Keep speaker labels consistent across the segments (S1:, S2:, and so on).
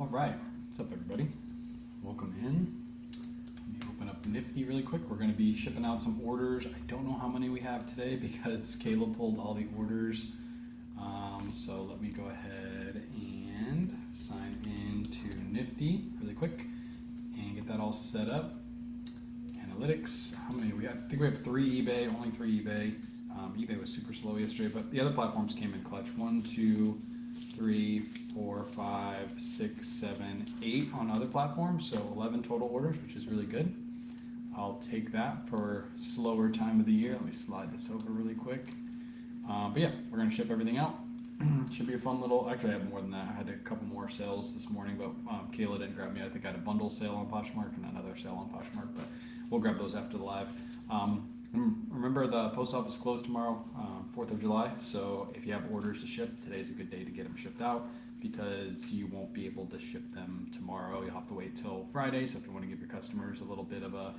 S1: All right, what's up everybody? Welcome in. Let me open up Nifty really quick. We're going to be shipping out some orders. I don't know how many we have today because Caleb pulled all the orders. So let me go ahead and sign in to Nifty really quick and get that all set up. Analytics, how many we got? I think we have 3 eBay, only 3 eBay. eBay was super slow yesterday, but the other platforms came in clutch. 1, 2, 3, 4, 5, 6, 7, 8 on other platforms, so 11 total orders, which is really good. I'll take that for slower time of the year. Let me slide this over really quick. But yeah, we're gonna ship everything out. Should be a fun little, actually I have more than that. I had a couple more sales this morning, but Kayla didn't grab me. I think I had a bundle sale on Poshmark and another sale on Poshmark, but we'll grab those after the live. Remember the post office closed tomorrow, 4th of July, so if you have orders to ship, today's a good day to get them shipped out because you won't be able to ship them tomorrow. You'll have to wait till Friday, so if you want to give your customers a little bit of a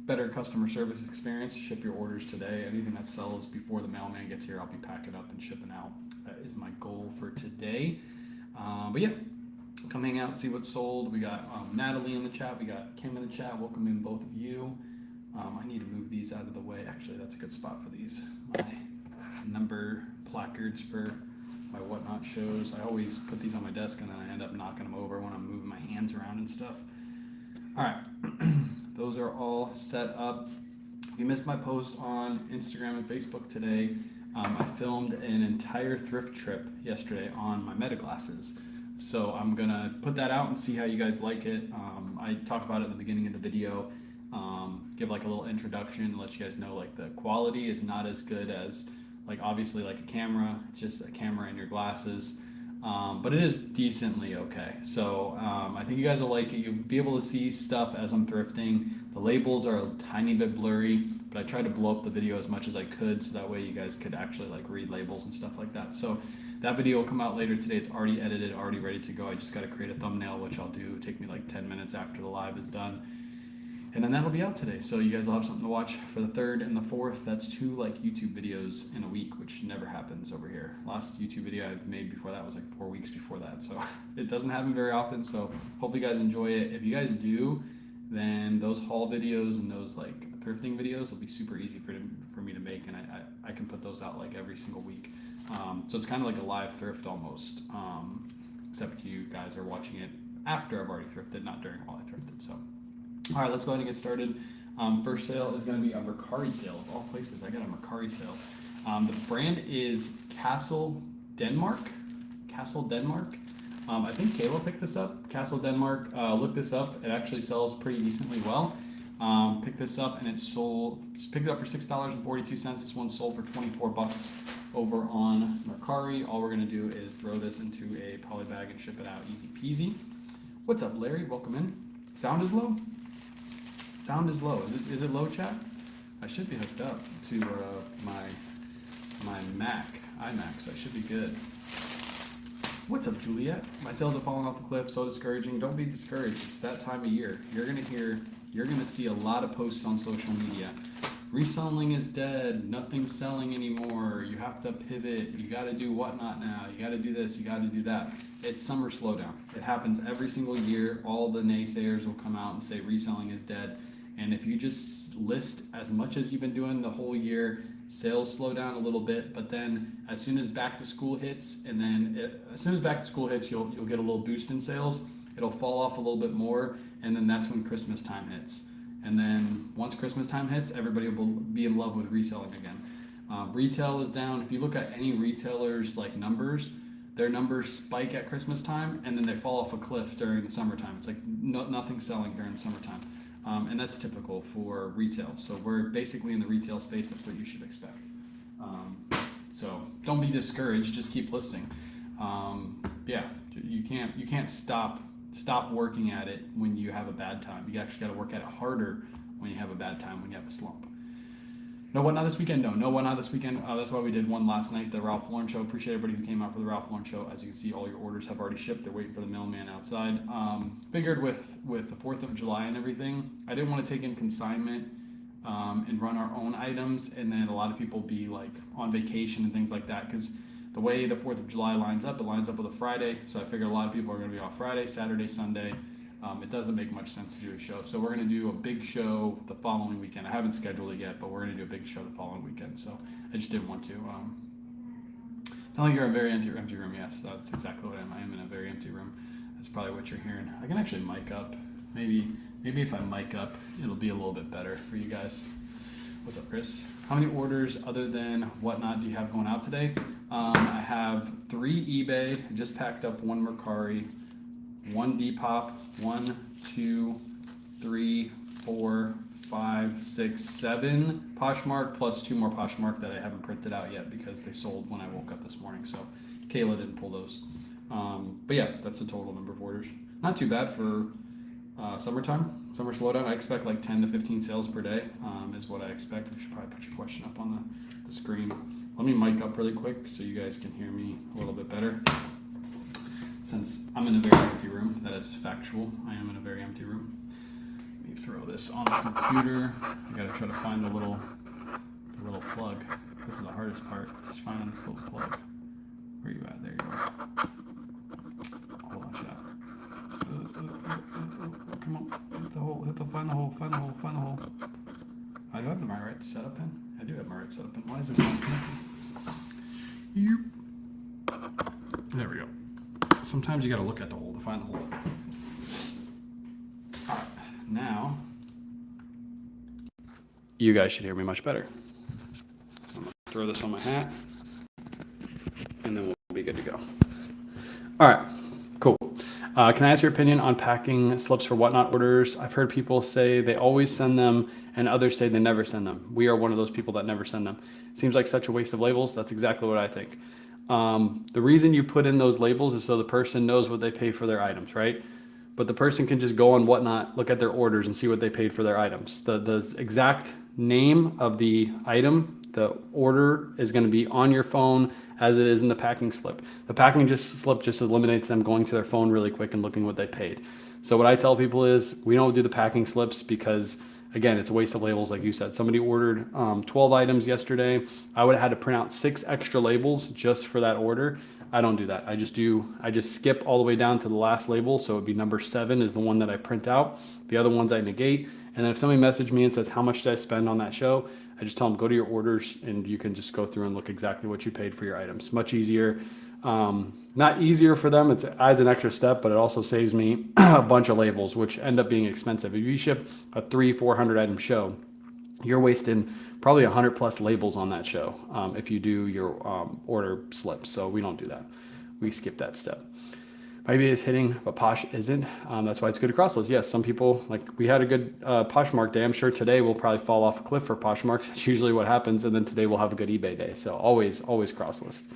S1: better customer service experience, ship your orders today. Anything that sells before the mailman gets here, I'll be packing up and shipping out. That is my goal for today. But yeah, come hang out and see what's sold. We got Natalie in the chat. We got Kim in the chat. Welcome in both of you. I need to move these out of the way. Actually, that's a good spot for these. My number placards for my whatnot shows. I always put these on my desk and then I end up knocking them over when I'm moving my hands around and stuff. All right, those are all set up. If you missed my post on Instagram and Facebook today, I filmed an entire thrift trip yesterday on my Meta glasses. So I'm gonna put that out and see how you guys like it. I talk about it in the beginning of the video, give like a little introduction and let you guys know like the quality is not as good as like obviously like a camera. It's just a camera in your glasses, but it is decently okay. So I think you guys will like it. You'll be able to see stuff as I'm thrifting. The labels are a tiny bit blurry, but I tried to blow up the video as much as I could so that way you guys could actually like read labels and stuff like that. So that video will come out later today. It's already edited, already ready to go. I just got to create a thumbnail, which I'll do. It'll take me like 10 minutes after the live is done. And then that'll be out today. So you guys will have something to watch for the 3rd and the 4th. That's 2 like YouTube videos in a week, which never happens over here. Last YouTube video I made before that was like 4 weeks before that. So it doesn't happen very often. So hopefully you guys enjoy it. If you guys do, then those haul videos and those like thrifting videos will be super easy for me to make. And I can put those out like every single week. So it's kind of like a live thrift almost, except you guys are watching it after I've already thrifted, not during while I thrifted. So, all right, let's go ahead and get started. First sale is going to be a Mercari sale. Of all places, I got a Mercari sale. The brand is Castle Denmark. Castle Denmark. I think Kayla picked this up. Castle Denmark. Look this up. It actually sells pretty decently well. Picked this up and it sold. Picked it up for $6.42. This one sold for 24 bucks over on Mercari. All we're gonna do is throw this into a poly bag and ship it out, easy peasy. What's up, Larry? Welcome in. Sound is low. Sound is low. Is it low, chat? I should be hooked up to my Mac, iMac, so I should be good. What's up, Juliet? My sales are falling off the cliff. So discouraging. Don't be discouraged. It's that time of year. You're gonna see a lot of posts on social media. Reselling is dead. Nothing's selling anymore. You have to pivot. You got to do whatnot now. You got to do this. You got to do that. It's summer slowdown. It happens every single year. All the naysayers will come out and say reselling is dead. And if you just list as much as you've been doing the whole year, sales slow down a little bit. But then as soon as back to school hits, you'll get a little boost in sales. It'll fall off a little bit more, and then that's when Christmas time hits. And then once Christmas time hits, everybody will be in love with reselling again. Retail is down. If you look at any retailers' like numbers, their numbers spike at Christmas time, and then they fall off a cliff during the summertime. It's like nothing's selling during the summertime. And that's typical for retail. So we're basically in the retail space. That's what you should expect. So don't be discouraged. Just keep listing. Yeah, you can't stop working at it when you have a bad time. You actually got to work at it harder when you have a bad time, when you have a slump. No what not this weekend? No what not this weekend. That's why we did one last night, the Ralph Lauren show. Appreciate everybody who came out for the Ralph Lauren show. As you can see, all your orders have already shipped. They're waiting for the mailman outside. Figured with the 4th of July and everything, I didn't want to take in consignment and run our own items, and then a lot of people be like on vacation and things like that, because the way the 4th of July lines up, it lines up with a Friday. So I figured a lot of people are going to be off Friday, Saturday, Sunday. It doesn't make much sense to do a show. So we're going to do a big show the following weekend. I haven't scheduled it yet, but we're going to do a big show the following weekend. So I just didn't want to. Telling you you're in a very empty room. Yes, that's exactly what I am. I am in a very empty room. That's probably what you're hearing. I can actually mic up. Maybe if I mic up, it'll be a little bit better for you guys. What's up, Chris? How many orders other than whatnot do you have going out today? I have 3 eBay. I just packed up 1 Mercari, 1 Depop, 1, 2, 3, 4, 5, 6, 7 Poshmark, plus 2 more Poshmark that I haven't printed out yet because they sold when I woke up this morning. So Kayla didn't pull those. But yeah, that's the total number of orders. Not too bad for summertime, summer slowdown. I expect like 10 to 15 sales per day is what I expect. I should probably put your question up on the screen. Let me mic up really quick so you guys can hear me a little bit better. Since I'm in a very empty room, that is factual. I am in a very empty room. Let me throw this on the computer. I gotta try to find the little plug. This is the hardest part, is finding this little plug. Where are you at? There you go. Hold on, chat. Come on, hit the hole, find the hole. I do have my right setup in. I do have my right setup in. Why is this not connecting? There we go. Sometimes you got to look at the hole to find the hole. All right, now you guys should hear me much better. I'm gonna throw this on my hat, and then we'll be good to go. All right, cool. Can I ask your opinion on packing slips for whatnot orders? I've heard people say they always send them, and others say they never send them. We are one of those people that never send them. Seems like such a waste of labels. That's exactly what I think. The reason you put in those labels is so the person knows what they pay for their items, right? But the person can just go on whatnot, look at their orders, and see what they paid for their items. The exact name of the item, the order, is going to be on your phone as it is in the packing slip. The packing slip just eliminates them going to their phone really quick and looking what they paid. So what I tell people is we don't do the packing slips because, again, it's a waste of labels, like you said. Somebody ordered 12 items yesterday. I would have had to print out 6 extra labels just for that order. I don't do that. I just skip all the way down to the last label. So it'd be number 7 is the one that I print out. The other ones I negate. And then if somebody messaged me and says, how much did I spend on that show? I just tell them, go to your orders and you can just go through and look exactly what you paid for your items. Much easier. Not easier for them. It adds an extra step, but it also saves me a bunch of labels, which end up being expensive. If you ship a 300-400 item show, you're wasting probably 100+ labels on that show if you do your order slips. So we don't do that. We skip that step. Maybe it's hitting, but Posh isn't. That's why it's good to crosslist. Yes, some people, like we had a good Poshmark day. I'm sure today we'll probably fall off a cliff for Poshmark. That's usually what happens. And then today we'll have a good eBay day. So always crosslist.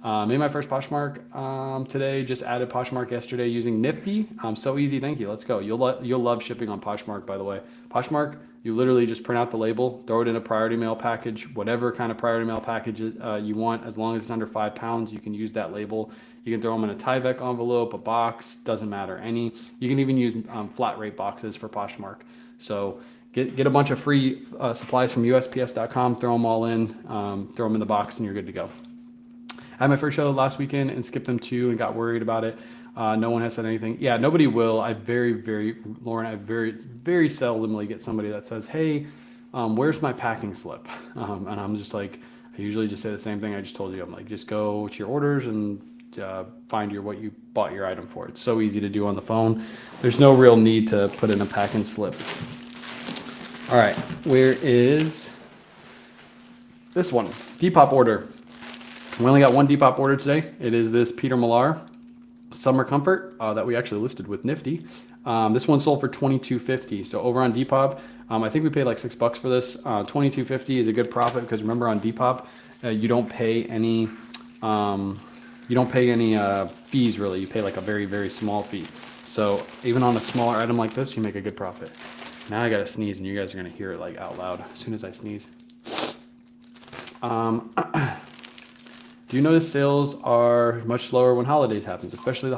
S1: Made my first Poshmark today. Just added Poshmark yesterday using Nifty. So easy. Thank you. Let's go. You'll love shipping on Poshmark, by the way. Poshmark, you literally just print out the label, throw it in a priority mail package, whatever kind of priority mail package you want. As long as it's under 5 pounds, you can use that label. You can throw them in a Tyvek envelope, a box, doesn't matter. You can even use flat rate boxes for Poshmark. So get a bunch of free supplies from USPS.com, throw them all in, throw them in the box, and you're good to go. I had my first show last weekend and skipped them 2 and got worried about it. No one has said anything. Yeah, nobody will. Lauren, I very, very seldomly get somebody that says, hey, where's my packing slip? And I'm just like, I usually just say the same thing I just told you. I'm like, just go to your orders and find what you bought your item for. It's so easy to do on the phone. There's no real need to put in a packing slip. All right, where is this one? Depop order. We only got one Depop order today. It is this Peter Millar Summer Comfort that we actually listed with Nifty. This one sold for $22.50. So over on Depop, I think we paid like $6 for this. $22.50 is a good profit because remember on Depop, you don't pay any fees really. You pay like a very, very small fee. So even on a smaller item like this, you make a good profit. Now I gotta sneeze, and you guys are gonna hear it like out loud as soon as I sneeze. Do you notice sales are much slower when holidays happens, especially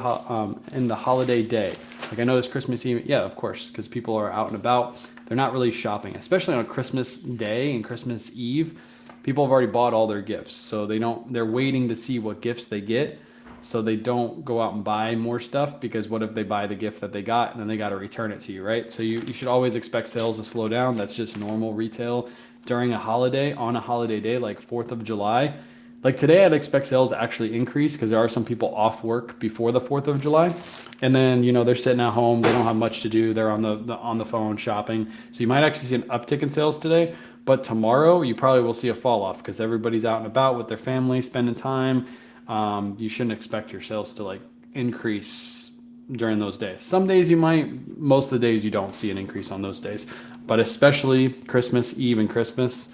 S1: in the holiday day? Like I noticed Christmas Eve, yeah, of course, because people are out and about. They're not really shopping, especially on Christmas Day and Christmas Eve. people have already bought all their gifts. So they're waiting to see what gifts they get. So they don't go out and buy more stuff, because what if they buy the gift that they got and then they got to return it to you, right? So you should always expect sales to slow down. That's just normal retail during a holiday, on a holiday day like 4th of July. Like today, I'd expect sales to actually increase because there are some people off work before the 4th of July. And then, they're sitting at home. They don't have much to do. They're on the phone shopping. So you might actually see an uptick in sales today. But tomorrow, you probably will see a fall off because everybody's out and about with their family, spending time. You shouldn't expect your sales to like increase during those days. Some days you might, most of the days you don't see an increase on those days, but especially Christmas Eve and Christmas.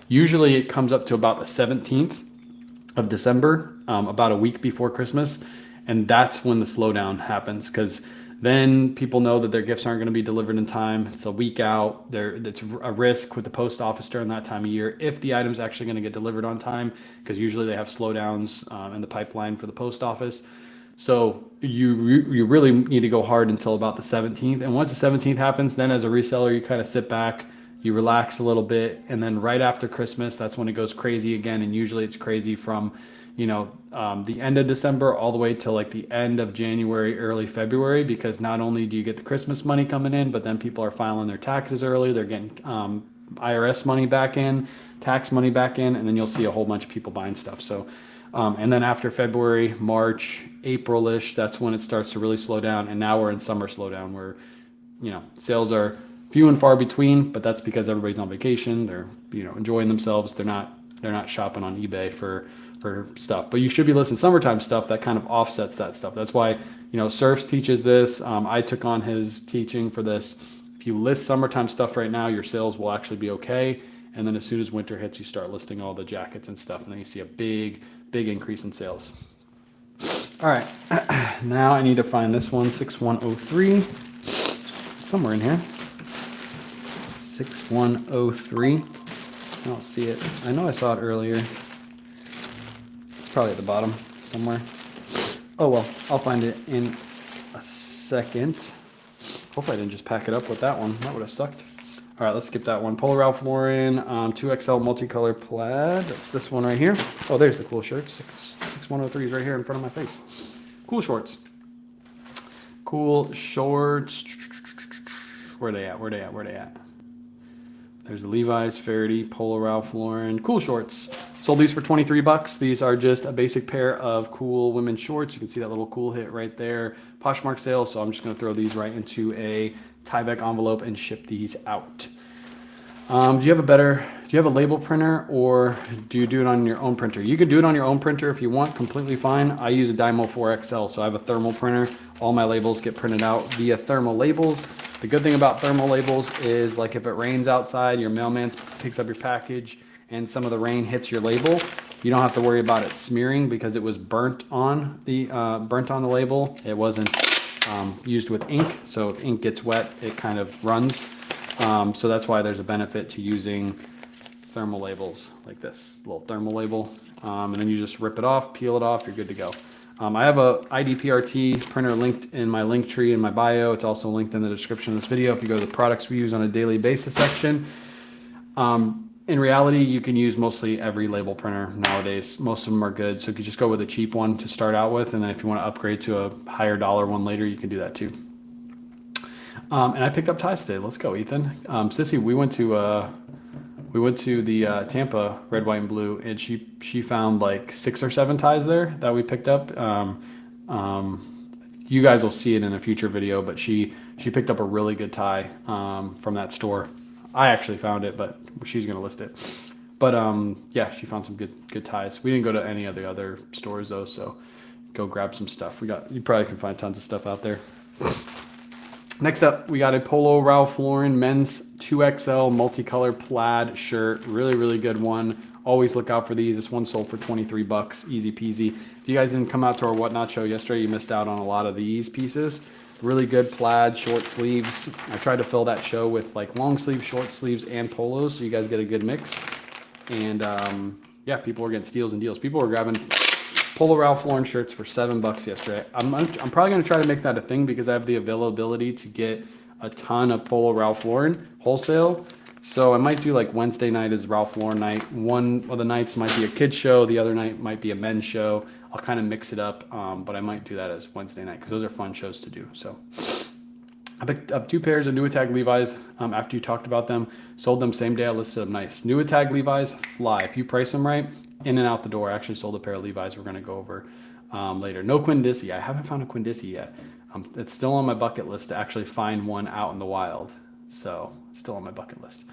S1: Usually it comes up to about the 17th of December, about a week before Christmas. And that's when the slowdown happens, because then people know that their gifts aren't going to be delivered in time. It's a week out. It's a risk with the post office during that time of year if the item's actually going to get delivered on time, because usually they have slowdowns in the pipeline for the post office. So you really need to go hard until about the 17th. And once the 17th happens, then as a reseller, you kind of sit back, you relax a little bit. And then right after Christmas, that's when it goes crazy again. And usually it's crazy from the end of December all the way till like the end of January, early February, because not only do you get the Christmas money coming in, but then people are filing their taxes early. They're getting IRS money back in, tax money back in, and then you'll see a whole bunch of people buying stuff. So, and then after February, March, April-ish, that's when it starts to really slow down. And now we're in summer slowdown where, sales are few and far between, but that's because everybody's on vacation. They're, enjoying themselves. They're not shopping on eBay for stuff. But you should be listing summertime stuff that kind of offsets that stuff. That's why, Surfs teaches this. I took on his teaching for this. If you list summertime stuff right now, your sales will actually be okay. And then as soon as winter hits, you start listing all the jackets and stuff. And then you see a big increase in sales. All right. Now I need to find this one, 6103. Somewhere in here. 6103. I don't see it. I know I saw it earlier. It's probably at the bottom somewhere. Oh well, I'll find it in a second. Hopefully I didn't just pack it up with that one. That would have sucked. All right, let's skip that one. Polo Ralph Lauren 2XL multicolor plaid. That's this one right here. Oh, there's the cool shirts. 6103 is right here in front of my face. Cool shorts. Cool shorts. Where they at? There's the Levi's, Faraday, Polo Ralph Lauren. Cool shorts. Sold these for 23 bucks. These are just a basic pair of cool women's shorts. You can see that little cool hit right there. Poshmark sale. So I'm just going to throw these right into a Tyvek envelope and ship these out. Do you have a label printer, or do you do it on your own printer? You can do it on your own printer if you want, completely fine. I use a Dymo 4XL, so I have a thermal printer. All my labels get printed out via thermal labels. The good thing about thermal labels is, like, if it rains outside, your mailman picks up your package and some of the rain hits your label, you don't have to worry about it smearing because it was burnt on the label. It wasn't used with ink, so if ink gets wet, it kind of runs. So that's why there's a benefit to using thermal labels like this little thermal label, and then you just rip it off, peel it off, you're good to go. I have a IDPRT printer linked in my link tree in my bio. It's also linked in the description of this video if you go to the products we use on a daily basis section. In reality, you can use mostly every label printer nowadays. Most of them are good, so you can just go with a cheap one to start out with, and then if you want to upgrade to a higher dollar one later, you can do that too. And I picked up ties today. Let's go, Ethan. Sissy, we went to the Tampa Red, White, and Blue, and she found like 6 or 7 ties there that we picked up. You guys will see it in a future video, but she picked up a really good tie from that store. I actually found it, but she's gonna list it. But yeah, she found some good ties. We didn't go to any of the other stores though, so go grab some stuff. You probably can find tons of stuff out there. Next up, we got a Polo Ralph Lauren men's 2XL multicolor plaid shirt. Really, really good one. Always look out for these. This one sold for 23 bucks, easy peasy. If you guys didn't come out to our Whatnot show yesterday, you missed out on a lot of these pieces. Really good plaid, short sleeves. I tried to fill that show with like long sleeves, short sleeves, and polos, so you guys get a good mix. And yeah, people were getting steals and deals. People were grabbing Polo Ralph Lauren shirts for 7 bucks yesterday. I'm probably gonna try to make that a thing because I have the availability to get a ton of Polo Ralph Lauren wholesale So I might do like Wednesday night is Ralph Lauren night. One of the nights might be a kids show. The other night might be a men's show. I'll kind of mix it up, but I might do that as Wednesday night because those are fun shows to do. So I picked up 2 pairs of new Attack Levi's after you talked about them. Sold them same day I listed them. Nice. New Attack Levi's fly. If you price them right, in and out the door. I actually sold a pair of Levi's we're going to go over later. No Quindissy. I haven't found a Quindissy yet. It's still on my bucket list to actually find one out in the wild. So still on my bucket list.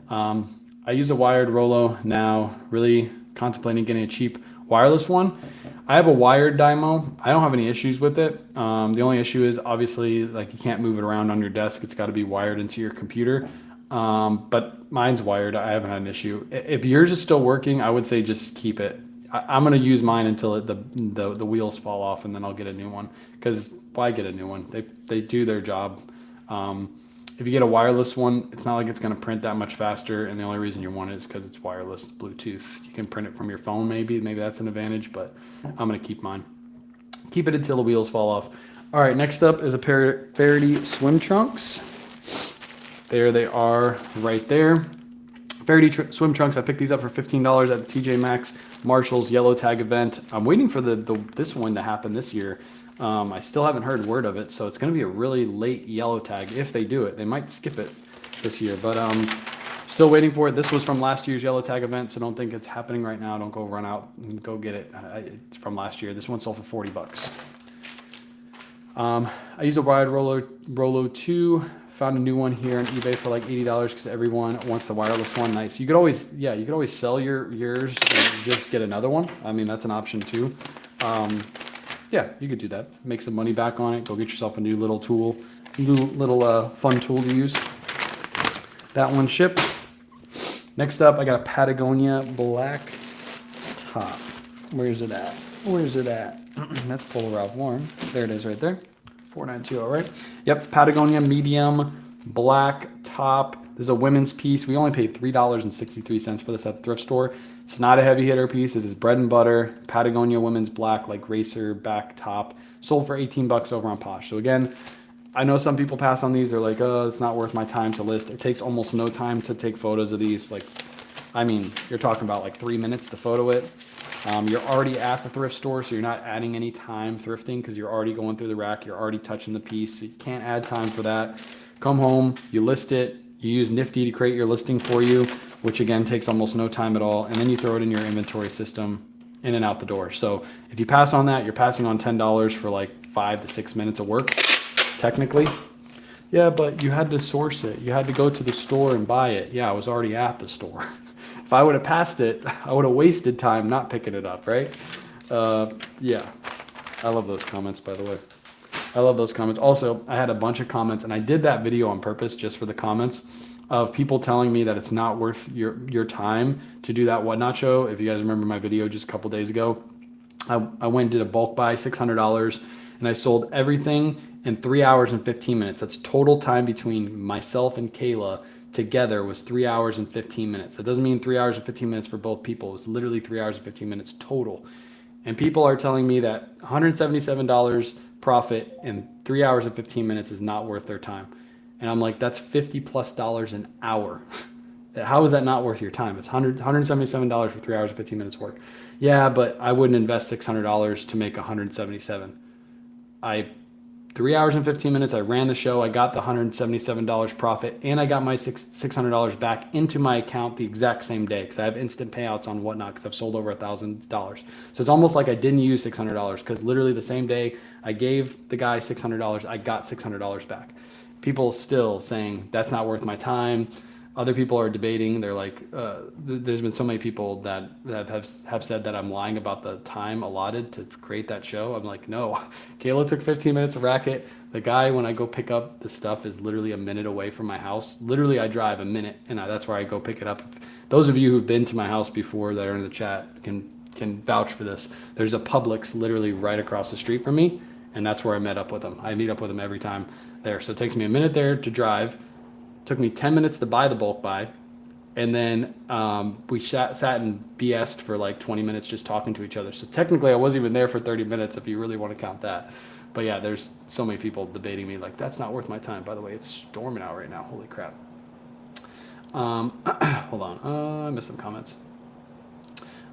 S1: I use a wired Rolo now, really contemplating getting a cheap wireless one. I have a wired Dymo. I don't have any issues with it. The only issue is obviously like you can't move it around on your desk. It's got to be wired into your computer. But mine's wired. I haven't had an issue. If yours is still working, I would say just keep it. I'm going to use mine until the wheels fall off, and then I'll get a new one. Because why get a new one? They do their job. If you get a wireless one, it's not like it's going to print that much faster, and the only reason you want it is because it's wireless Bluetooth. You can print it from your phone maybe that's an advantage, but I'm going to keep mine. Keep it until the wheels fall off. All right, next up is a pair of Faraday swim trunks. There they are right there. Faraday swim trunks, I picked these up for $15 at the TJ Maxx Marshall's Yellow Tag event. I'm waiting for this one to happen this year. I still haven't heard word of it, so it's going to be a really late Yellow Tag if they do it. They might skip it this year, but still waiting for it. This was from last year's Yellow Tag event, so don't think it's happening right now. Don't go run out and go get it. It's from last year. This one sold for $40. I used a wired Rolo 2. Found a new one here on eBay for like $80 because everyone wants the wireless one. Nice. You could always sell yours and just get another one. I mean, that's an option too. Yeah, you could do that. Make some money back on it. Go get yourself a new little tool, fun tool to use. That one shipped. Next up, I got a Patagonia black top. Where's it at? That's Polo Ralph Lauren. There it is right there. 492, all right. Yep, Patagonia medium black top. This is a women's piece. We only paid $3.63 for this at the thrift store. It's not a heavy hitter piece. This is bread and butter. Patagonia women's black, like racer back top. Sold for $18 over on Posh. So again, I know some people pass on these. They're like, oh, it's not worth my time to list. It takes almost no time to take photos of these. Like, I mean, you're talking about like 3 minutes to photo it. You're already at the thrift store, so you're not adding any time thrifting because you're already going through the rack. You're already touching the piece. So you can't add time for that. Come home, you list it. You use Nifty to create your listing for you, which again takes almost no time at all. And then you throw it in your inventory system in and out the door. So if you pass on that, you're passing on $10 for like 5 to 6 minutes of work, technically. Yeah, but you had to source it. You had to go to the store and buy it. Yeah, I was already at the store. If I would have passed it, I would have wasted time not picking it up, right? Yeah, I love those comments, by the way. I love those comments. Also, I had a bunch of comments, and I did that video on purpose just for the comments of people telling me that it's not worth your time to do that Whatnot show. If you guys remember my video just a couple days ago, I went and did a bulk buy, $600, and I sold everything in 3 hours and 15 minutes. That's total time between myself and Kayla together was 3 hours and 15 minutes. That doesn't mean 3 hours and 15 minutes for both people. It was literally 3 hours and 15 minutes total. And people are telling me that $177 profit in 3 hours and 15 minutes is not worth their time. And I'm like, that's $50+ an hour. How is that not worth your time? It's $177 for 3 hours and 15 minutes work. Yeah, but I wouldn't invest $600 to make $177. 3 hours and 15 minutes, I ran the show, I got the $177 profit, and I got my $600 back into my account the exact same day because I have instant payouts on Whatnot because I've sold over $1,000. So it's almost like I didn't use $600 because literally the same day I gave the guy $600, I got $600 back. People still saying that's not worth my time. Other people are debating. They're like, there's been so many people that have said that I'm lying about the time allotted to create that show. I'm like, no, Kayla took 15 minutes to rack it. The guy, when I go pick up the stuff, is literally a minute away from my house. Literally, I drive a minute, and that's where I go pick it up. Those of you who've been to my house before that are in the chat can vouch for this. There's a Publix literally right across the street from me, and that's where I met up with him. I meet up with him every time there. So it takes me a minute there to drive. Took me 10 minutes to buy the bulk buy. And then we sat and BS'd for like 20 minutes just talking to each other. So technically I wasn't even there for 30 minutes if you really want to count that. But yeah, there's so many people debating me like, that's not worth my time. By the way, it's storming out right now. Holy crap. Hold on. I missed some comments.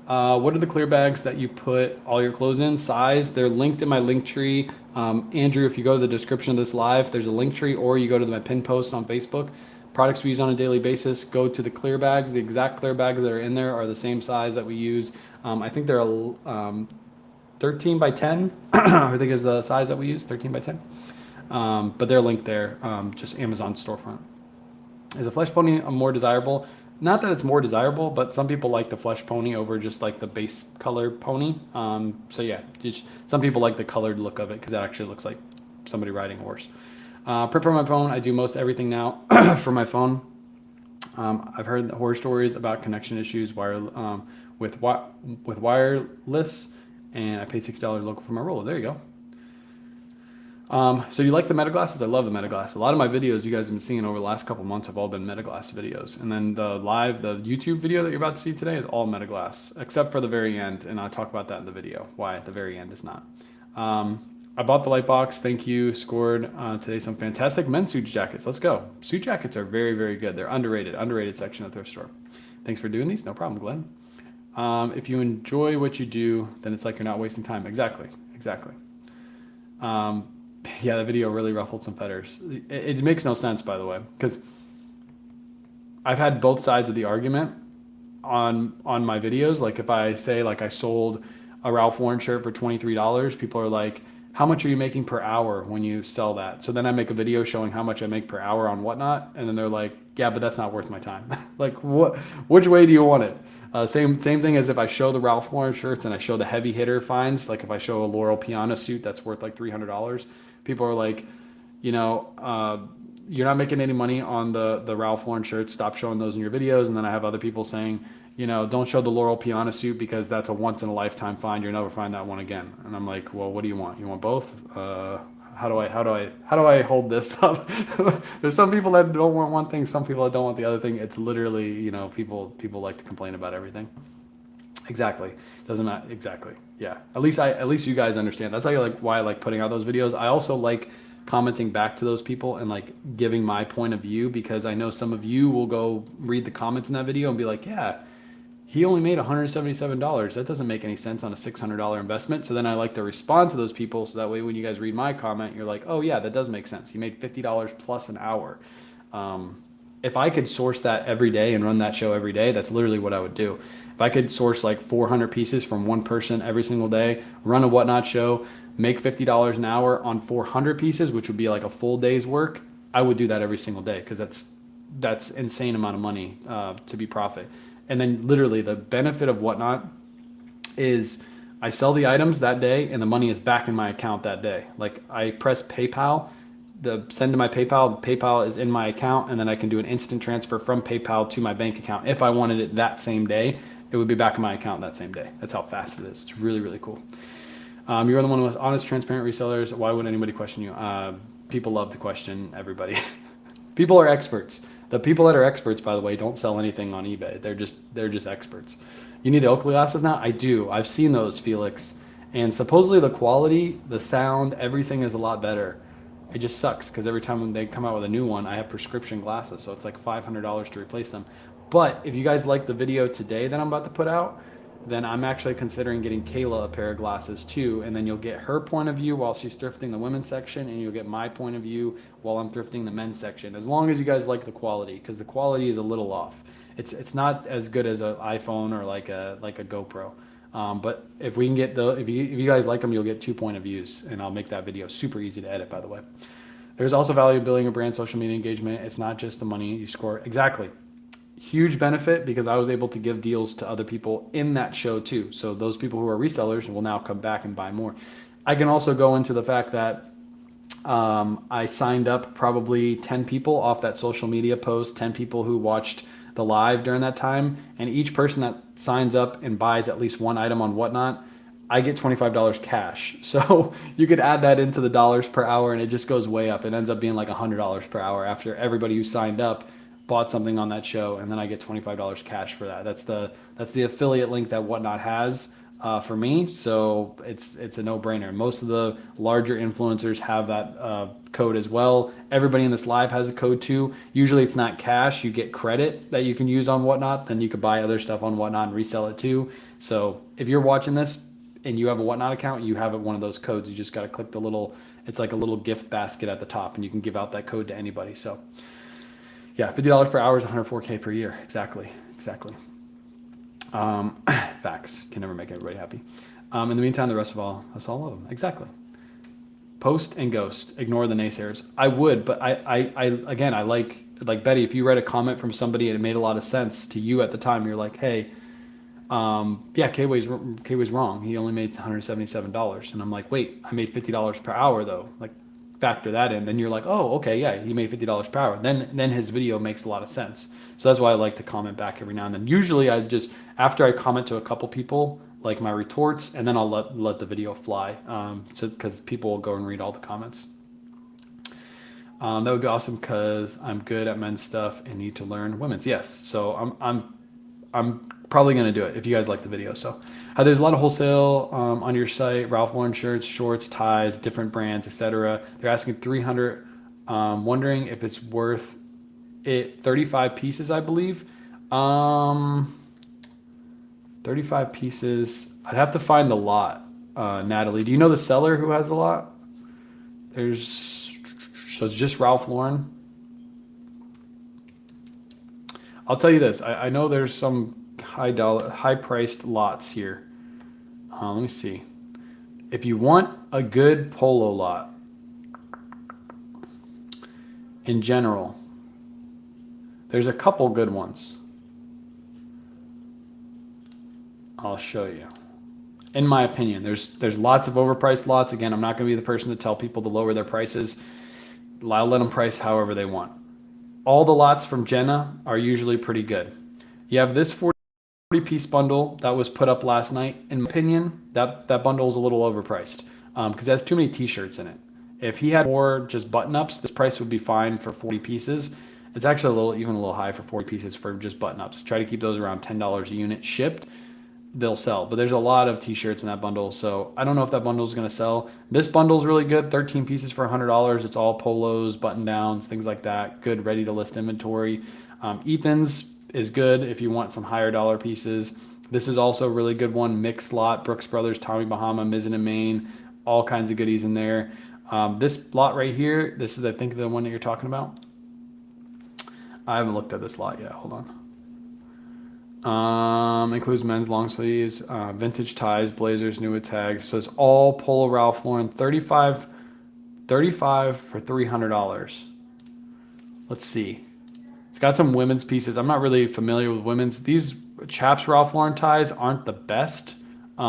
S1: What are the clear bags that you put all your clothes in? Size? They're linked in my link tree. Andrew, if you go to the description of this live, there's a link tree, or you go to my pin post on Facebook. Products we use on a daily basis. Go to the clear bags. The exact clear bags that are in there are the same size that we use. I think they're 13 by 10. I think is the size that we use, 13 by 10. But they're linked there. Just Amazon storefront. Is a flesh pony more desirable? Not that it's more desirable, but some people like the flesh pony over just like the base color pony. So yeah, just some people like the colored look of it because it actually looks like somebody riding a horse. Prep for my phone. I do most everything now for my phone. I've heard horror stories about connection issues with wireless, and I paid $6 local for my roller. There you go. So you like the meta glasses? I love the meta glass. A lot of my videos you guys have been seeing over the last couple months have all been meta glass videos. And then the YouTube video that you're about to see today is all meta glass, except for the very end. And I'll talk about that in the video, why at the very end is not. I bought the light box. Thank you. Scored today some fantastic men's suit jackets. Let's go. Suit jackets are very, very good. They're underrated section of the thrift store. Thanks for doing these. No problem, Glenn. If you enjoy what you do, then it's like you're not wasting time. Exactly. Yeah, the video really ruffled some feathers. It makes no sense, by the way, because I've had both sides of the argument on my videos. Like if I say like I sold a Ralph Lauren shirt for $23, people are like, how much are you making per hour when you sell that? So then I make a video showing how much I make per hour on whatnot. And then they're like, yeah, but that's not worth my time. Like which way do you want it? Same thing as if I show the Ralph Lauren shirts and I show the heavy hitter finds, like if I show a Laurel Piana suit that's worth like $300, people are like, you're not making any money on the Ralph Lauren shirts. Stop showing those in your videos. And then I have other people saying, don't show the Laurel Piana suit because that's a once in a lifetime find. You'll never find that one again. And I'm like, well, what do you want? You want both? How do I hold this up? There's some people that don't want one thing, some people that don't want the other thing. It's literally, people like to complain about everything. Exactly. Doesn't matter. Exactly. Yeah. At least you guys understand. That's why I like putting out those videos. I also like commenting back to those people and like giving my point of view, because I know some of you will go read the comments in that video and be like, yeah, he only made $177. That doesn't make any sense on a $600 investment. So then I like to respond to those people. So that way, when you guys read my comment, you're like, oh yeah, that does make sense. He made $50 plus an hour. If I could source that every day and run that show every day, that's literally what I would do. If I could source like 400 pieces from one person every single day, run a whatnot show, make $50 an hour on 400 pieces, which would be like a full day's work, I would do that every single day, because that's insane amount of money to be profit. And then literally the benefit of whatnot is I sell the items that day and the money is back in my account that day. Like I press PayPal, send to my PayPal, PayPal is in my account, and then I can do an instant transfer from PayPal to my bank account. If I wanted it that same day, it would be back in my account that same day. That's how fast it is. It's really, really cool. You're the one with honest, transparent resellers. Why would anybody question you? People love to question everybody. People are experts. The people that are experts, by the way, don't sell anything on eBay. They're just experts. You need the Oakley glasses now? I do. I've seen those, Felix. And supposedly the quality, the sound, everything is a lot better. It just sucks because every time they come out with a new one, I have prescription glasses. So it's like $500 to replace them. But if you guys like the video today that I'm about to put out, then I'm actually considering getting Kayla a pair of glasses too. And then you'll get her point of view while she's thrifting the women's section, and you'll get my point of view while I'm thrifting the men's section. As long as you guys like the quality, because the quality is a little off. It's not as good as an iPhone or like a GoPro. But if we can get if you guys like them, you'll get 2 point of views, and I'll make that video super easy to edit, by the way. There's also value of building a brand social media engagement. It's not just the money you score. Exactly. Huge benefit, because I was able to give deals to other people in that show too. So those people who are resellers will now come back and buy more. I can also go into the fact that I signed up probably 10 people off that social media post, 10 people who watched the live during that time. And each person that signs up and buys at least one item on Whatnot, I get $25 cash. So you could add that into the dollars per hour, and it just goes way up. It ends up being like $100 per hour after everybody who signed up bought something on that show, and then I get $25 cash for that. That's the affiliate link that Whatnot has. for me. So it's a no-brainer. Most of the larger influencers have that code as well. Everybody in this live has a code too. Usually it's not cash. You get credit that you can use on Whatnot. Then you could buy other stuff on Whatnot and resell it too. So if you're watching this and you have a Whatnot account, you have one of those codes. You just got to click the little, it's like a little gift basket at the top, and you can give out that code to anybody. So yeah, $50 per hour is 104K per year. Exactly. Facts can never make everybody happy. In the meantime, the rest of all, that's all of them. Exactly. Post and ghost. Ignore the naysayers. I would, but I again, I like Betty. If you read a comment from somebody and it made a lot of sense to you at the time, you're like, hey, yeah, K-Way's wrong. He only made $177, and I'm like, wait, I made $50 per hour though. Like, factor that in. Then you're like, oh, okay, yeah, he made $50 per hour. Then his video makes a lot of sense. So that's why I like to comment back every now and then. Usually I just, after I comment to a couple people, like my retorts, and then I'll let the video fly. So because people will go and read all the comments. That would be awesome because I'm good at men's stuff and need to learn women's. Yes, so I'm probably gonna do it if you guys like the video. So there's a lot of wholesale on your site: Ralph Lauren shirts, shorts, ties, different brands, etc. They're asking 300. Wondering if it's worth it. 35 pieces, I believe. 35 pieces. I'd have to find the lot. Natalie, do you know the seller who has the lot? So it's just Ralph Lauren. I'll tell you this. I know there's some high priced lots here. Let me see. If you want a good polo lot in general, there's a couple good ones. I'll show you. In my opinion, there's lots of overpriced lots. Again, I'm not going to be the person to tell people to lower their prices. I'll let them price however they want. All the lots from Jenna are usually pretty good. You have this 40-piece bundle that was put up last night. In my opinion, that bundle is a little overpriced because it has too many t-shirts in it. If he had more just button-ups, this price would be fine for 40 pieces. It's actually even a little high for 40 pieces for just button-ups. Try to keep those around $10 a unit shipped. They'll sell, but there's a lot of t-shirts in that bundle, so I don't know if that bundle is going to sell. This bundle is really good. 13 pieces for $100. It's all polos, button downs, things like that. Good, ready to list inventory. Ethan's is good if you want some higher dollar pieces. This is also a really good one. Mixed lot, Brooks Brothers, Tommy Bahama, Mizzen and Main, all kinds of goodies in there. This lot right here, this is, I think, the one that you're talking about. I haven't looked at this lot yet. Hold on. Includes men's long sleeves, vintage ties, blazers, new tags. So it's all Polo Ralph Lauren. 35 for $300. Let's see. It's got some women's pieces. I'm not really familiar with women's. These Chaps Ralph Lauren ties aren't the best. You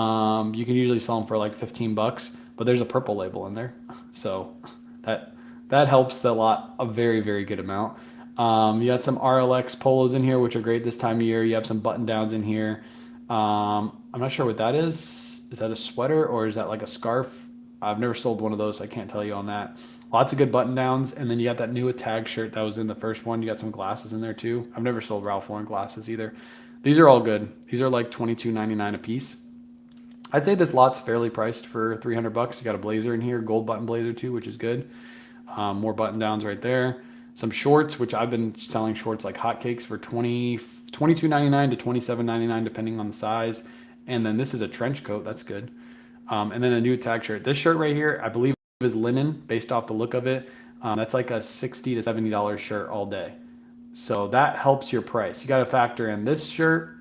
S1: can usually sell them for like 15 bucks, but there's a purple label in there. So that helps the lot a very, very good amount. You got some RLX polos in here, which are great this time of year. You have some button downs in here. I'm not sure what that is. Is that a sweater or is that like a scarf? I've never sold one of those, so I can't tell you on that. Lots of good button downs. And then you got that new tag shirt that was in the first one. You got some glasses in there too. I've never sold Ralph Lauren glasses either. These are all good. These are like $22.99 a piece. I'd say this lot's fairly priced for 300 bucks. You got a blazer in here, gold button blazer too, which is good. More button downs right there. Some shorts, which I've been selling shorts like hotcakes for $22.99 to $27.99 depending on the size. And then this is a trench coat. That's good. And then a new tag shirt. This shirt right here, I believe is linen based off the look of it. That's like a $60 to $70 shirt all day. So that helps your price. You got to factor in this shirt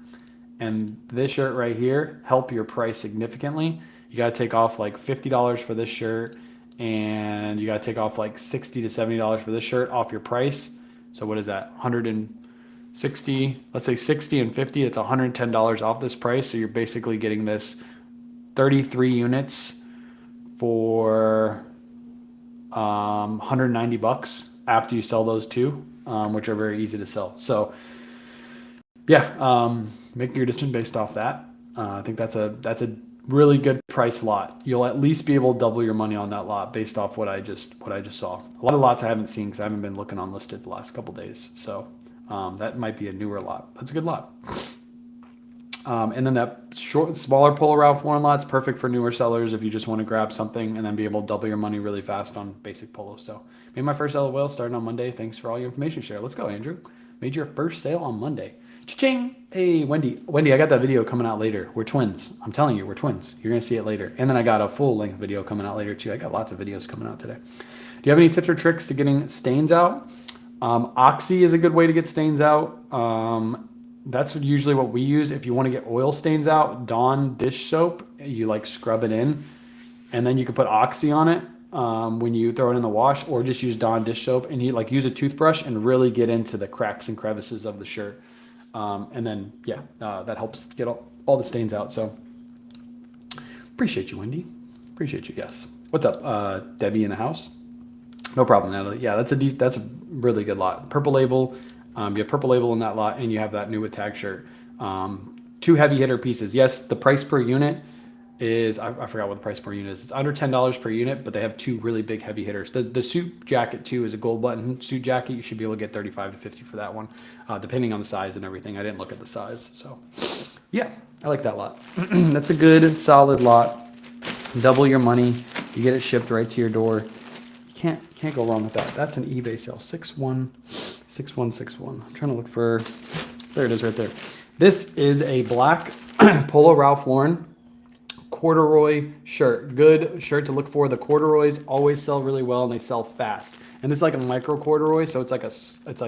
S1: and this shirt right here help your price significantly. You got to take off like $50 for this shirt, and you got to take off like $60 to $70 for this shirt off your price. So what is that? 160, let's say 60 and 50, it's $110 off this price. So you're basically getting this 33 units for 190 bucks after you sell those two, which are very easy to sell. So yeah, make your decision based off that. I think that's a really good price lot. You'll at least be able to double your money on that lot based off what I just saw. A lot of lots I haven't seen because I haven't been looking on listed the last couple days. So that might be a newer lot. That's a good lot. And then that smaller Polo Ralph Lauren lot's perfect for newer sellers if you just want to grab something and then be able to double your money really fast on basic polos. So made my first LOL starting on Monday. Thanks for all your information share. Let's go, Andrew. Made your first sale on Monday. Cha-ching! Hey, Wendy. Wendy, I got that video coming out later. We're twins. I'm telling you, we're twins. You're going to see it later. And then I got a full-length video coming out later, too. I got lots of videos coming out today. Do you have any tips or tricks to getting stains out? Oxy is a good way to get stains out. That's usually what we use. If you want to get oil stains out, Dawn dish soap, you like scrub it in, and then you can put Oxy on it when you throw it in the wash, or just use Dawn dish soap and you like use a toothbrush and really get into the cracks and crevices of the shirt. And then, yeah, that helps get all the stains out. So appreciate you, Wendy. Appreciate you. Yes. What's up? Debbie in the house? No problem, Natalie. Yeah, that's a really good lot. Purple Label. You have Purple Label in that lot, and you have that new with tag shirt. 2 heavy hitter pieces. Yes, the price per unit is, I forgot what the price per unit is. It's under $10 per unit, but they have 2 really big heavy hitters. The suit jacket too is a gold button suit jacket. You should be able to get 35 to 50 for that one, depending on the size and everything. I didn't look at the size. So yeah, I like that lot. That's a good, solid lot. Double your money. You get it shipped right to your door. You can't go wrong with that. That's an eBay sale. 6161. I'm trying to look for, there it is right there. This is a black Polo Ralph Lauren corduroy shirt. Good shirt to look for. The corduroys always sell really well and they sell fast. And this is like a micro corduroy, so it's like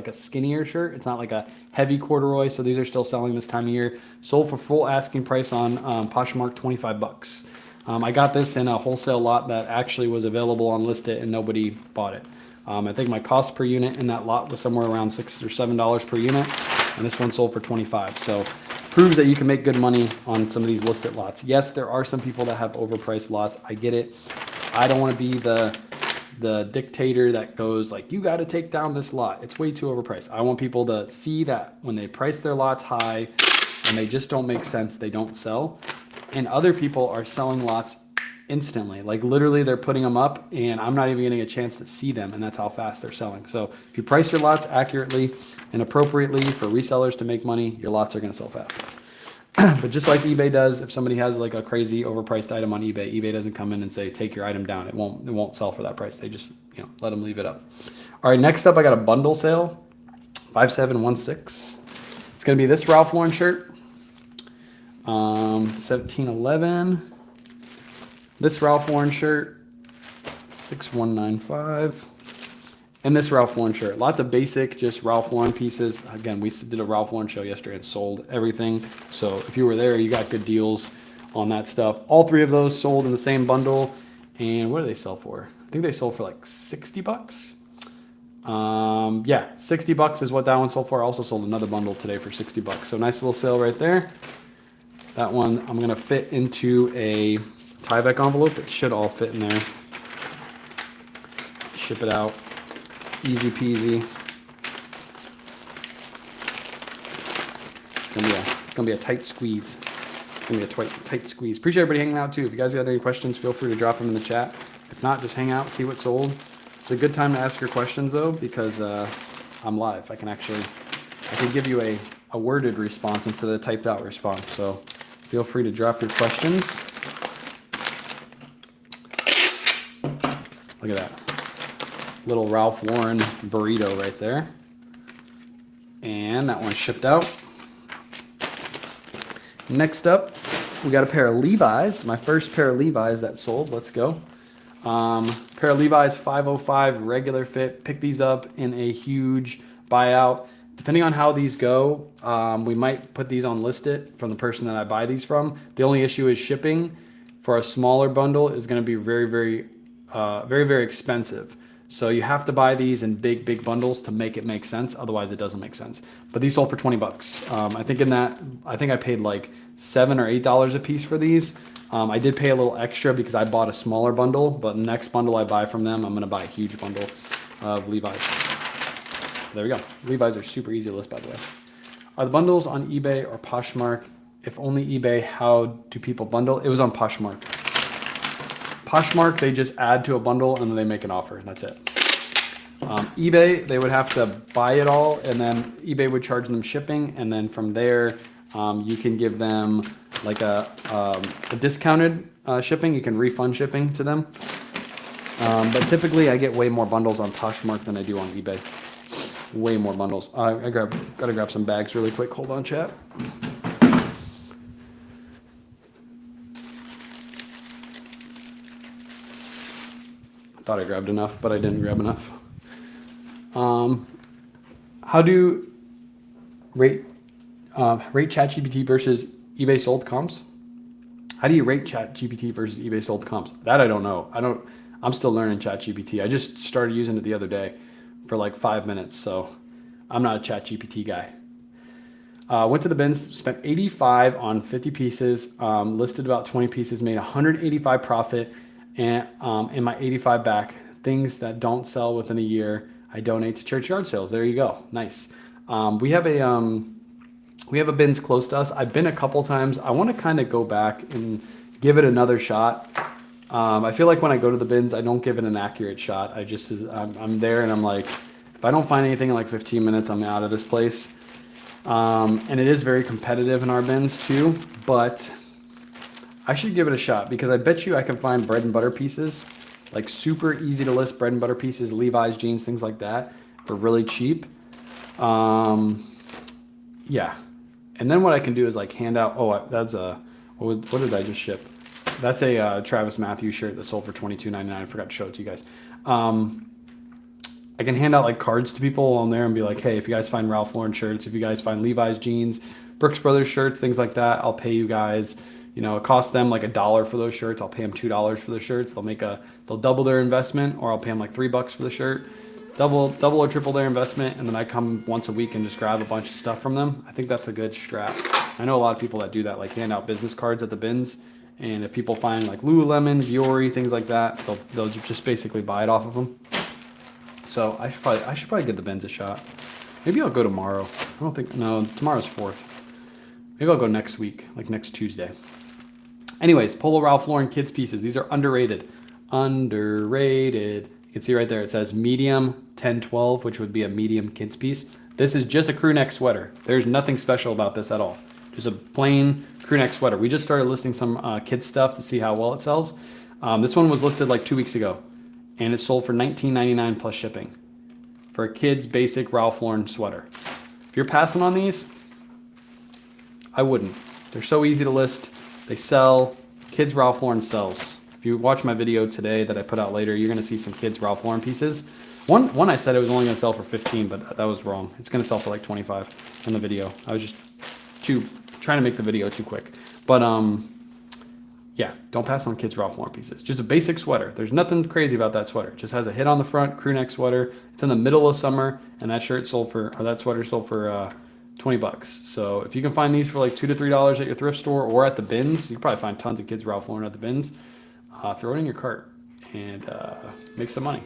S1: a skinnier shirt. It's not like a heavy corduroy. So these are still selling this time of year. Sold for full asking price on Poshmark, $25. I got this in a wholesale lot that actually was available on List It and nobody bought it. I think my cost per unit in that lot was somewhere around $6 or $7 per unit, and this one sold for $25. So proves that you can make good money on some of these listed lots. Yes, there are some people that have overpriced lots. I get it. I don't want to be the dictator that goes like, you got to take down this lot. It's way too overpriced. I want people to see that when they price their lots high and they just don't make sense, they don't sell. And other people are selling lots instantly. Like literally they're putting them up and I'm not even getting a chance to see them, and that's how fast they're selling. So if you price your lots accurately and appropriately for resellers to make money, your lots are going to sell fast. But just like eBay does, if somebody has like a crazy overpriced item on eBay, eBay doesn't come in and say, take your item down. It won't sell for that price. They just, let them leave it up. All right, next up, I got a bundle sale, 5716. It's going to be this Ralph Lauren shirt. 1711. This Ralph Lauren shirt, 6195. And this Ralph Lauren shirt. Lots of basic, just Ralph Lauren pieces. Again, we did a Ralph Lauren show yesterday and sold everything. So if you were there, you got good deals on that stuff. All 3 of those sold in the same bundle. And what do they sell for? I think they sold for like $60. Yeah, $60 is what that one sold for. I also sold another bundle today for $60. So nice little sale right there. That one I'm gonna fit into a Tyvek envelope. It should all fit in there. Ship it out. Easy peasy. It's gonna be a tight squeeze. It's gonna be a tight squeeze. Appreciate everybody hanging out too. If you guys got any questions, feel free to drop them in the chat. If not, just hang out, see what sold. It's a good time to ask your questions though, because I'm live. I can give you a worded response instead of a typed out response. So feel free to drop your questions. Look at that. Little Ralph Lauren burrito right there. And that one shipped out. Next up, we got a pair of Levi's. My first pair of Levi's that sold. Let's go. Pair of Levi's 505 regular fit. Pick these up in a huge buyout. Depending on how these go, we might put these on List It from the person that I buy these from. The only issue is shipping for a smaller bundle is going to be very, very expensive. So you have to buy these in big bundles to make it make sense. Otherwise, it doesn't make sense. But these sold for $20. I think I paid like $7 or $8 a piece for these. I did pay a little extra because I bought a smaller bundle, but the next bundle I buy from them, I'm going to buy a huge bundle of Levi's. There we go. Levi's are super easy to list, by the way. Are the bundles on eBay or Poshmark? If only eBay, how do people bundle? It was on Poshmark. Poshmark, they just add to a bundle and then they make an offer. That's it. eBay, they would have to buy it all and then eBay would charge them shipping. And then from there,
S2: You can give them like a discounted shipping. You can refund shipping to them. But typically I get way more bundles on Poshmark than I do on eBay. Way more bundles. Gotta grab some bags really quick. Hold on, chat. Thought I grabbed enough, but I didn't grab enough. How do rate ChatGPT versus eBay sold comps? How do you rate ChatGPT versus eBay sold comps? That I don't know. I'm still learning ChatGPT. I just started using it the other day for like 5 minutes, so I'm not a ChatGPT guy. Went to the bins, spent 85 on 50 pieces, listed about 20 pieces, made 185 profit, and my 85 back. Things that don't sell within a year, I donate to church yard sales. There you go. Nice. We have a bins close to us. I've been a couple times. I want to kind of go back and give it another shot. I feel like when I go to the bins, I don't give it an accurate shot. I'm there and I'm like, if I don't find anything in like 15 minutes, I'm out of this place. And it is very competitive in our bins too, but I should give it a shot because I bet you I can find bread and butter pieces, like super easy to list bread and butter pieces, Levi's jeans, things like that for really cheap. Yeah. And then what I can do is like hand out, what did I just ship? That's a Travis Matthews shirt that sold for $22.99. I forgot to show it to you guys. I can hand out like cards to people on there and be like, hey, if you guys find Ralph Lauren shirts, if you guys find Levi's jeans, Brooks Brothers shirts, things like that, I'll pay you guys. You know, it costs them like $1 for those shirts. I'll pay them $2 for the shirts. They'll double their investment, or I'll pay them like $3 for the shirt. Double or triple their investment, and then I come once a week and just grab a bunch of stuff from them. I think that's a good strat. I know a lot of people that do that, like hand out business cards at the bins. And if people find like Lululemon, Viore, things like that, they'll just basically buy it off of them. So I should probably give the bins a shot. Maybe I'll go tomorrow. Tomorrow's 4th. Maybe I'll go next week, like next Tuesday. Anyways, Polo Ralph Lauren kids pieces. These are underrated. Underrated. You can see right there, it says medium 10-12, which would be a medium kids piece. This is just a crew neck sweater. There's nothing special about this at all. Just a plain crew neck sweater. We just started listing some kids stuff to see how well it sells. This one was listed like 2 weeks ago, and it sold for $19.99 plus shipping for a kid's basic Ralph Lauren sweater. If you're passing on these, I wouldn't. They're so easy to list. They sell. Kids Ralph Lauren sells. If you watch my video today that I put out later, you're going to see some kids Ralph Lauren pieces. One I said it was only going to sell for 15, but that was wrong. It's going to sell for like 25 in the video. I was just trying to make the video too quick. But yeah, don't pass on kids Ralph Lauren pieces. Just a basic sweater. There's nothing crazy about that sweater. It just has a hit on the front, crew neck sweater. It's in the middle of summer, and that sweater sold for $20. So if you can find these for like $2 to $3 at your thrift store or at the bins, you can probably find tons of kids Ralph Lauren at the bins. Throw it in your cart and make some money.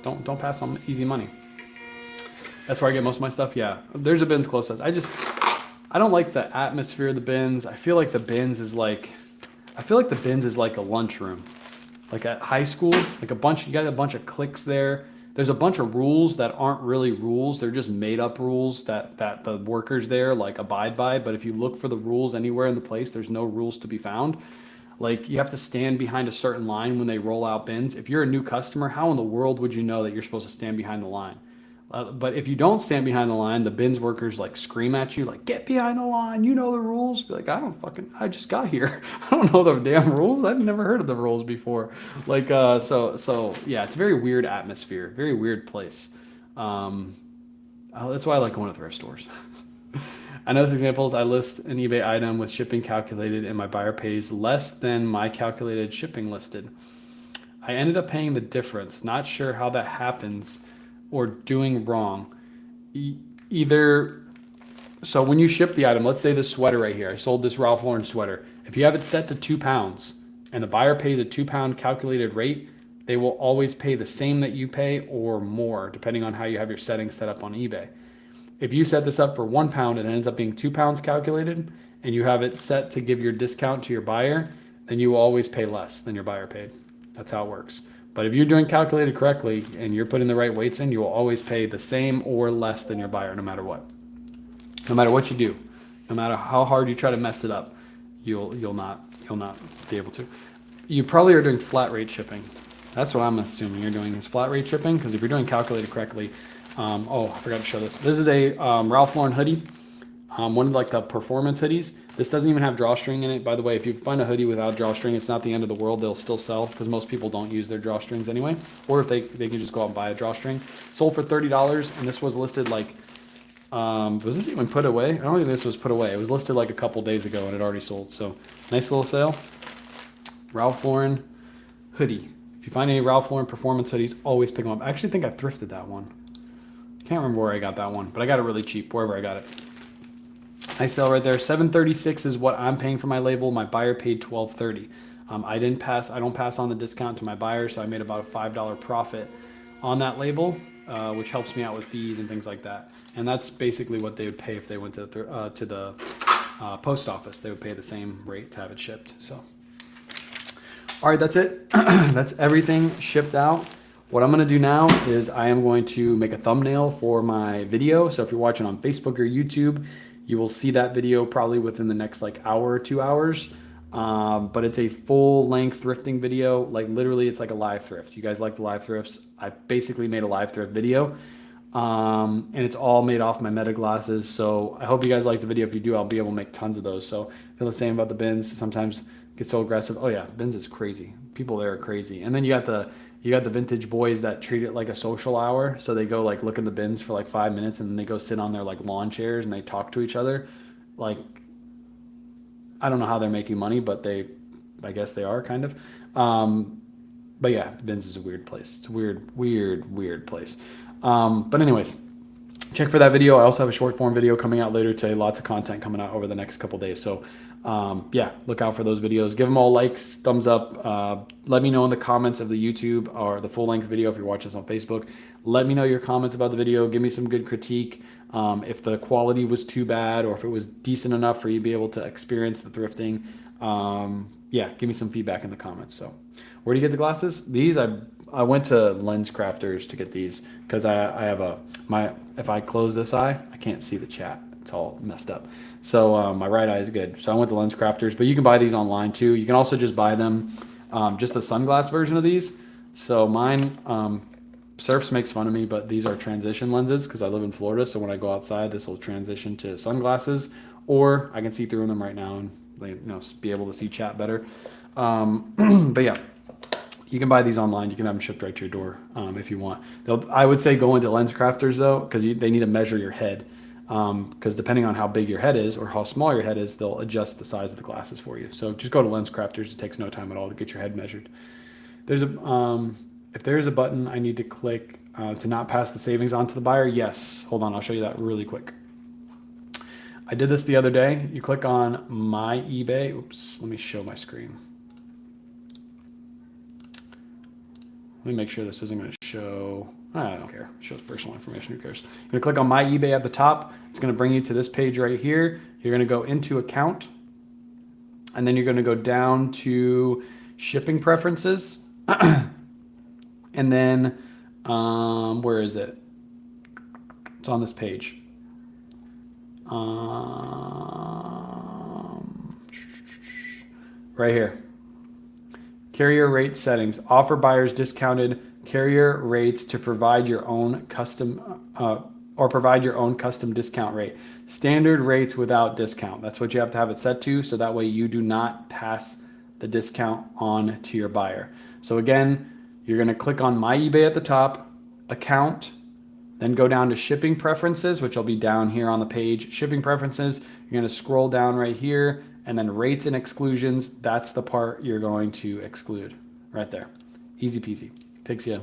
S2: Don't pass on easy money. That's where I get most of my stuff. Yeah, there's a bins close to us. I don't like the atmosphere of the bins. I feel like the bins is like a lunchroom. Like at high school, like you got a bunch of cliques there. There's a bunch of rules that aren't really rules. They're just made up rules that the workers there like abide by. But if you look for the rules anywhere in the place, there's no rules to be found. Like you have to stand behind a certain line when they roll out bins. If you're a new customer, how in the world would you know that you're supposed to stand behind the line? But if you don't stand behind the line, the bins workers like scream at you, like, get behind the line, you know the rules. Be like, I just got here. I don't know the damn rules. I've never heard of the rules before. Like, so yeah, it's a very weird atmosphere, very weird place. That's why I like going to thrift stores. I know examples. I list an eBay item with shipping calculated and my buyer pays less than my calculated shipping listed. I ended up paying the difference. Not sure how that happens or doing wrong. So when you ship the item, let's say this sweater right here, I sold this Ralph Lauren sweater. If you have it set to 2 pounds and the buyer pays a 2 pound calculated rate, they will always pay the same that you pay or more, depending on how you have your settings set up on eBay. If you set this up for 1 pound and it ends up being 2 pounds calculated and you have it set to give your discount to your buyer, then you will always pay less than your buyer paid. That's how it works. But if you're doing calculated correctly and you're putting the right weights in, you will always pay the same or less than your buyer, no matter what. No matter what you do, No matter how hard you try to mess it up, you'll not be able to. You probably are doing flat rate shipping. That's what I'm assuming you're doing is flat rate shipping, because if you're doing calculated correctly, oh, I forgot to show this. This is a Ralph Lauren hoodie, one of like the performance hoodies. This doesn't even have drawstring in it. By the way, if you find a hoodie without drawstring, it's not the end of the world. They'll still sell, because most people don't use their drawstrings anyway. Or if they can just go out and buy a drawstring. Sold for $30, and this was listed like, was this even put away? I don't think this was put away. It was listed like a couple days ago and it already sold. So nice little sale. Ralph Lauren hoodie. If you find any Ralph Lauren performance hoodies, always pick them up. I actually think I thrifted that one. Can't remember where I got that one, but I got it really cheap wherever I got it. Nice sale right there. $7.36 is what I'm paying for my label. My buyer paid $12.30. I don't pass on the discount to my buyer, so I made about a $5 profit on that label, which helps me out with fees and things like that. And that's basically what they would pay if they went to the post office. They would pay the same rate to have it shipped. So, all right, that's it. That's everything shipped out. What I'm going to do now is I am going to make a thumbnail for my video. So if you're watching on Facebook or YouTube, you will see that video probably within the next like hour or 2 hours. But it's a full length thrifting video. Like literally it's like a live thrift. You guys like the live thrifts? I basically made a live thrift video. And it's all made off my Meta glasses. So I hope you guys like the video. If you do, I'll be able to make tons of those. So I feel the same about the bins. Sometimes get so aggressive. Oh yeah, bins is crazy. People there are crazy. And then you got the vintage boys that treat it like a social hour. So they go like look in the bins for like 5 minutes and then they go sit on their like lawn chairs and they talk to each other. Like, I don't know how they're making money, but I guess they are kind of. But yeah, bins is a weird place. It's a weird place. But anyways, check for that video. I also have a short form video coming out later today. Lots of content coming out over the next couple days. So yeah, look out for those videos. Give them all likes, thumbs up. Let me know in the comments of the YouTube or the full length video if you're watching this on Facebook. Let me know your comments about the video. Give me some good critique. If the quality was too bad or if it was decent enough for you to be able to experience the thrifting. Yeah, give me some feedback in the comments. So where do you get the glasses? These, I went to Lens Crafters to get these because I have if I close this eye, I can't see the chat. It's all messed up. So my right eye is good. So I went to Lens Crafters, but you can buy these online too. You can also just buy them, just the sunglass version of these. So mine, Surfs makes fun of me, but these are transition lenses because I live in Florida. So when I go outside, this will transition to sunglasses, or I can see through them right now and be able to see chat better. But yeah, you can buy these online. You can have them shipped right to your door if you want. I would say go into Lens Crafters though, because they need to measure your head. Because depending on how big your head is or how small your head is, they'll adjust the size of the glasses for you. So just go to Lens Crafters. It takes no time at all to get your head measured. If there is a button I need to click to not pass the savings on to the buyer, yes. Hold on, I'll show you that really quick. I did this the other day. You click on My eBay. Oops, let me show my screen. Let me make sure this isn't going to show. I don't care. It shows personal information. Who cares? You're going to click on My eBay at the top. It's going to bring you to this page right here. You're going to go into account. And then you're going to go down to shipping preferences. And then, where is it? It's on this page. Right here. Carrier rate settings. Offer buyers discounted carrier rates to provide your own custom discount rate. Standard rates without discount. That's what you have to have it set to, so that way you do not pass the discount on to your buyer. So again, you're going to click on My eBay at the top, account, then go down to shipping preferences, which will be down here on the page. Shipping preferences, you're going to scroll down right here, and then rates and exclusions, that's the part you're going to exclude right there. Easy peasy. Takes you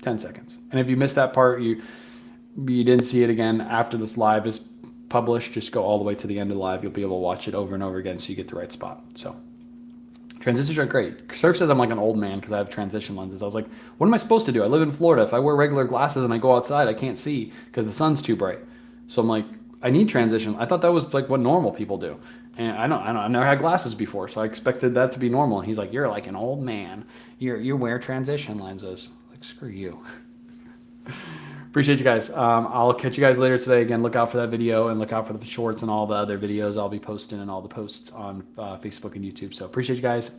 S2: 10 seconds. And if you missed that part, you didn't see it again after this live is published, just go all the way to the end of the live. You'll be able to watch it over and over again so you get the right spot. So transitions are great. Surf says I'm like an old man because I have transition lenses. I was like, what am I supposed to do? I live in Florida. If I wear regular glasses and I go outside, I can't see because the sun's too bright. So I'm like, I need transition. I thought that was like what normal people do. And I've never had glasses before, so I expected that to be normal. And he's like, you're like an old man. You wear transition lenses. Like, screw you. Appreciate you guys. I'll catch you guys later today. Again, look out for that video and look out for the shorts and all the other videos I'll be posting and all the posts on Facebook and YouTube. So appreciate you guys.